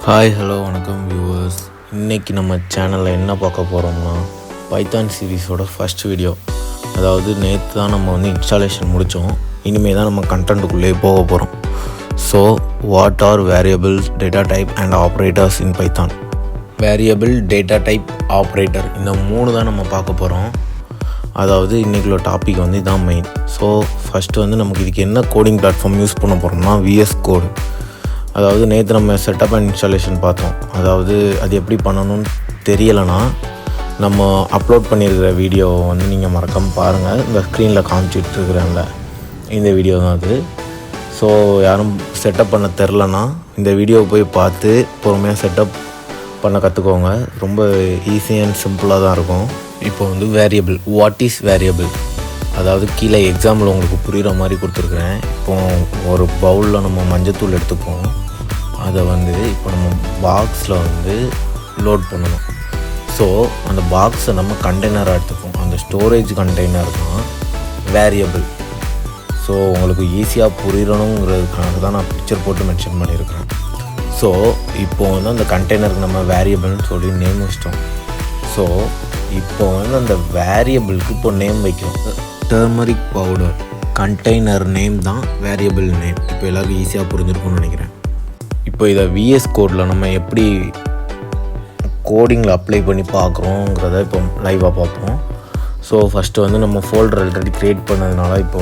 Hi hello வணக்கம் viewers. இன்றைக்கி நம்ம சேனலில் என்ன பார்க்க போகிறோம்னா பைத்தான் சீரீஸோட ஃபஸ்ட் வீடியோ. அதாவது நேற்று தான் நம்ம இன்ஸ்டாலேஷன் முடித்தோம். இனிமேல் தான் நம்ம கண்டென்ட்டுக்குள்ளே போக போகிறோம். So what are variables, data type and operators in Python. Variable, data type, operator, இந்த மூணு தான் நம்ம பார்க்க போகிறோம். அதாவது இன்றைக்குள்ள டாபிக் இதான் மெயின். ஸோ ஃபஸ்ட்டு நமக்கு இதுக்கு என்ன கோடிங் பிளாட்ஃபார்ம் யூஸ் பண்ண போகிறோம்னா VS கோடு. அதாவது நேற்று நம்ம செட்டப் அண்ட் இன்ஸ்டாலேஷன் பார்த்தோம். அதாவது அது எப்படி பண்ணணும்னு தெரியலைன்னா நம்ம அப்லோட் பண்ணியிருக்கிற வீடியோவை நீங்கள் மறக்காமல் பாருங்கள். இந்த ஸ்க்ரீனில் காமிச்சிட்ருக்குறேன்ல, இந்த வீடியோ தான் அது. ஸோ யாரும் செட்டப் பண்ண தெரிலனா இந்த வீடியோவை போய் பார்த்து பொறுமையாக செட்டப் பண்ண கற்றுக்கோங்க. ரொம்ப ஈஸி அண்ட் சிம்பிளாக தான் இருக்கும். இப்போ வேரியபிள், வாட் இஸ் வேரியபிள், அதாவது கீழே எக்ஸாம்பிள் உங்களுக்கு புரிகிற மாதிரி கொடுத்துருக்குறேன். இப்போது ஒரு பவுலில் நம்ம மஞ்சத்தூள் எடுத்துப்போம். அதை இப்போ நம்ம பாக்ஸில் லோட் பண்ணணும். ஸோ அந்த பாக்ஸை நம்ம கண்டெய்னராக எடுத்துப்போம். அந்த ஸ்டோரேஜ் கண்டெய்னர் தான் வேரியபிள். ஸோ உங்களுக்கு ஈஸியாக புரியணுங்கிறதுக்காக தான் நான் பிக்சர் போட்டு மென்ஷன் பண்ணியிருக்கிறேன். ஸோ இப்போது அந்த கண்டெய்னருக்கு நம்ம வேரியபிள்னு சொல்லி நேம் வச்சிட்டோம். ஸோ இப்போ அந்த வேரியபிளுக்கு இப்போ நேம் வைக்கிறோம். டர்மரிக் பவுடர் கண்டெய்னர் நேம் தான் வேரியபிள் நேம். இப்போ எல்லாருக்கும் ஈஸியாக புரிஞ்சிருக்கும்னு நினைக்கிறேன். இப்போ இதை VS கோடில் நம்ம எப்படி கோடிங்கில் அப்ளை பண்ணி பார்க்குறோங்கிறத இப்போ லைவாக பார்ப்போம். ஸோ ஃபஸ்ட்டு நம்ம ஃபோல்டர் ஆல்ரெடி க்ரியேட் பண்ணதுனால இப்போ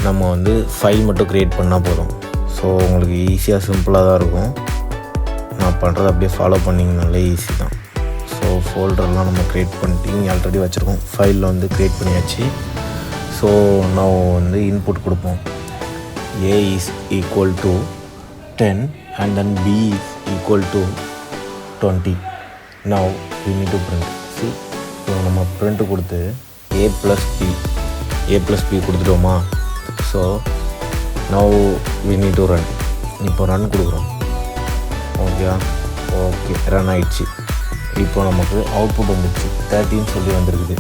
நம்ம ஃபைல் மட்டும் க்ரியேட் பண்ணால் போதும். ஸோ உங்களுக்கு ஈஸியாக சிம்பிளாக தான் இருக்கும். நான் பண்ணுறது அப்படியே ஃபாலோ பண்ணிங்கனாலே ஈஸி தான். ஸோ ஃபோல்டர்லாம் நம்ம க்ரியேட் பண்ணிட்டு இங்கே ஆல்ரெடி வச்சுருக்கோம். ஃபைலில் க்ரியேட் பண்ணியாச்சு. ஸோ நான் இன்புட் கொடுப்போம். A is equal to 10 and then B is equal to 20. Now we need to print. See, இப்போ நம்ம print கொடுத்து A plus B கொடுத்துட்டோமா. So now we need to run. இப்போ ரன் கொடுக்குறோம். ஓகே ரன் ஆயிடுச்சு. இப்போ நமக்கு அவுட்புட் வந்துடுச்சு. 13 சொல்லி வந்திருக்குது.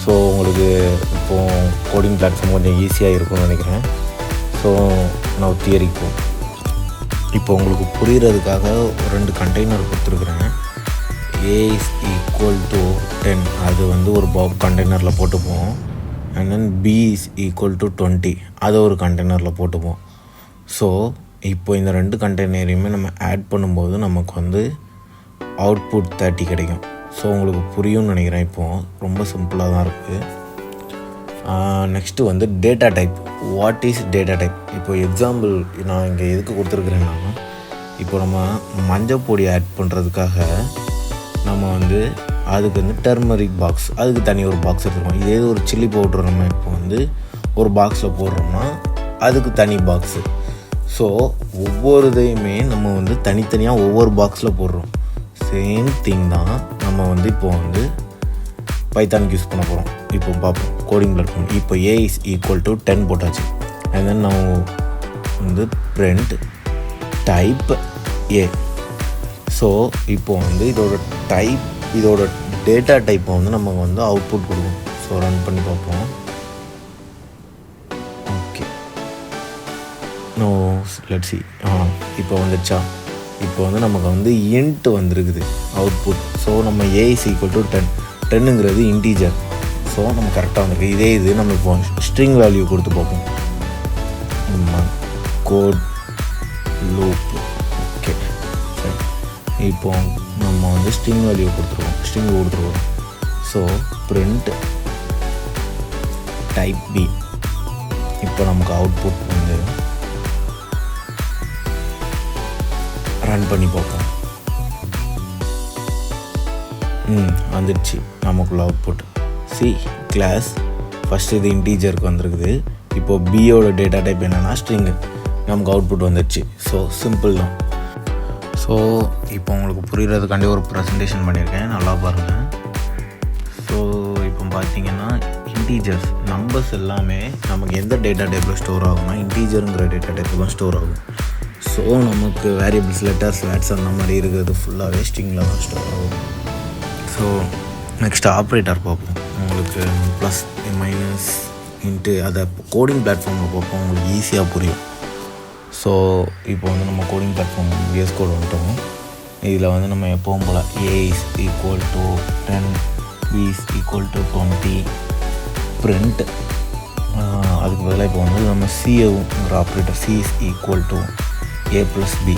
ஸோ உங்களுக்கு இப்போது கோடிங் பிளாட்ஃபார்ம் கொஞ்சம் ஈஸியாக இருக்கும்னு நினைக்கிறேன். ஸோ நான் தியரிக்கு இப்போ உங்களுக்கு புரிகிறதுக்காக 2 கண்டெய்னர் கொடுத்துருக்குறேன். A is equal to 10, அது ஒரு கண்டெய்னரில் போட்டுப்போம். And then B is equal to 20, அதை ஒரு கண்டெய்னரில் போட்டுப்போம். ஸோ இப்போ இந்த 2 கண்டெய்னரையுமே நம்ம ஆட் பண்ணும்போது நமக்கு அவுட்புட் 30 கிடைக்கும். ஸோ உங்களுக்கு புரியும்னு நினைக்கிறேன். இப்போது ரொம்ப சிம்பிளாக தான் இருக்குது. Next data type. What is data type? இப்போ எக்ஸாம்பிள் நான் இங்கே எதுக்கு கொடுத்துருக்குறேன்னா, இப்போ நம்ம மஞ்சள் பொடி ஆட் பண்ணுறதுக்காக நம்ம அதுக்கு டர்மரிக் பாக்ஸ், அதுக்கு தனி ஒரு பாக்ஸ் எடுத்துருக்கோம். இதே ஒரு சில்லி பவுட்ரு நம்ம இப்போ ஒரு பாக்ஸில் போடுறோம்னா அதுக்கு தனி பாக்ஸு. ஸோ ஒவ்வொரு இதையுமே நம்ம தனித்தனியாக ஒவ்வொரு பாக்ஸில் போடுறோம். சேம் திங் தான் நம்ம இப்போ பைத்தானுக்கு யூஸ் பண்ண போகிறோம். இப்போ பார்ப்போம் கோடிங் பிளாட்ஃபார்ம். இப்போ A is equal to 10 போட்டாச்சு. அண்ட் தென் நான் print type A. ஸோ இப்போ இதோட டேட்டா டைப்பை நம்ம அவுட்புட் கொடுக்கும். ஸோ ரன் பண்ணி பார்ப்போம். Okay no let's see. இப்போ வந்துடுச்சா? இப்போ நமக்கு இன்ட் வந்திருக்குது அவுட்புட். ஸோ நம்ம A is equal to 10ங்கிறது இன்டீஜர். ஸோ நம்ம கரெக்டாக வந்திருக்கு. இது நம்ம இப்போ ஸ்ட்ரிங் வேல்யூ கொடுத்து பார்ப்போம். Code loop. ஓகே சரி. இப்போ நம்ம ஸ்ட்ரிங் வேல்யூ கொடுத்துருக்கோம். So print type B. இப்போ நமக்கு அவுட்புட் ரன் பண்ணி பார்ப்போம். வந்துடுச்சு நமக்குள்ள அவுட்புட். சி கிளாஸ் ஃபஸ்ட்டு இது இன்டீஜருக்கு வந்திருக்குது. இப்போது பியோட டேட்டா டைப் என்னென்னா ஸ்ட்ரிங்கு. நமக்கு அவுட்புட் வந்துடுச்சு. ஸோ சிம்பிள் தான். ஸோ இப்போ உங்களுக்கு புரிகிறதுக்காண்டி ஒரு ப்ரெசன்டேஷன் பண்ணியிருக்கேன், நல்லா பாருங்கள். ஸோ இப்போ பார்த்தீங்கன்னா இன்டீஜர்ஸ் நம்பர்ஸ் எல்லாமே நமக்கு எந்த டேட்டா டைப்பில் ஸ்டோர் ஆகும்னா இன்டீஜருங்கிற டேட்டா டைப்பில் தான் ஸ்டோர் ஆகும். ஸோ நமக்கு வேரியபிள்ஸ், லெட்டர்ஸ், வேட்ஸ் அந்த மாதிரி இருக்கிறது ஃபுல்லாகவே ஸ்ட்ரிங்கில் தான் ஸ்டோர் ஆகும். ஸோ நெக்ஸ்ட் ஆப்ரேட்டர் பார்ப்போம். உங்களுக்கு ப்ளஸ் மைனஸ் இன்ட்டு அதை கோடிங் பிளாட்ஃபார்மில் பார்ப்போம். உங்களுக்கு ஈஸியாக புரியும். ஸோ இப்போ வந்து நம்ம கோடிங் பிளாட்ஃபார்ம் VS Code வந்துட்டோம். இதில் வந்து நம்ம எப்பவும் போல் A is equal to 10, B is equal to 20, print அதுக்கு பதிலாக இப்போ வந்து நம்ம CAங்கிற operator C is equal to A plus B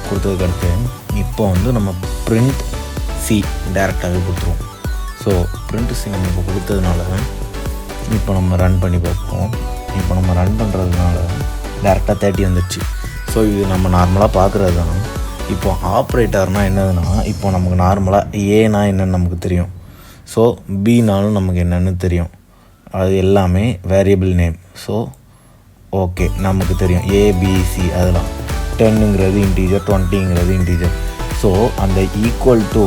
கொடுத்ததுக்கு அடுத்து இப்போ வந்து நம்ம print C டேரெக்டாகவே கொடுத்துருவோம். ஸோ print C நம்ம இப்போ கொடுத்ததுனால இப்போ நம்ம ரன் பண்ணி பார்ப்போம். இப்போ நம்ம ரன் பண்ணுறதுனால டேரெக்டாக 30 வந்துடுச்சு. ஸோ இது நம்ம நார்மலாக பார்க்குறது தான். இப்போ ஆப்ரேட்டர்னால் என்னதுன்னா, இப்போ நமக்கு நார்மலாக ஏனா என்னென்னு நமக்கு தெரியும். ஸோ பினாலும் நமக்கு என்னென்னு தெரியும். அது எல்லாமே வேரியபிள் நேம். ஸோ ஓகே நமக்கு தெரியும் ஏபிசி அதெல்லாம். 10ங்கிறது இன்டீஜர், 20ங்கிறது இன்டீஜர். ஸோ அந்த ஈக்குவல் டு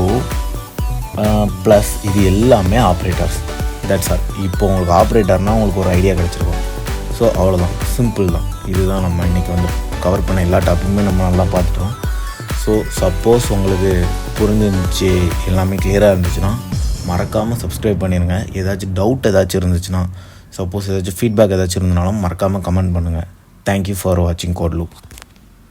ப்ளஸ் இது எல்லாமே ஆப்ரேட்டர்ஸ். That's all. இப்போ உங்களுக்கு ஆப்ரேட்டர்னால் உங்களுக்கு ஒரு ஐடியா கிடச்சிருக்கும். ஸோ அவ்வளோதான், சிம்பிள் தான். இதுதான் நம்ம இன்றைக்கி வந்து கவர் பண்ண எல்லா டாப்பிக்குமே நம்ம நல்லா பார்த்துட்டோம். ஸோ சப்போஸ் உங்களுக்கு புரிஞ்சிருந்துச்சு, எல்லாமே கிளியராக இருந்துச்சுன்னா மறக்காமல் சப்ஸ்கிரைப் பண்ணிடுங்க. ஏதாச்சும் டவுட் ஏதாச்சும் இருந்துச்சுன்னா, சப்போஸ் ஏதாச்சும் ஃபீட்பேக் ஏதாச்சும் இருந்தனாலும் மறக்காமல் கமெண்ட் பண்ணுங்கள். தேங்க்யூ ஃபார் வாட்சிங் கோட் லூப்.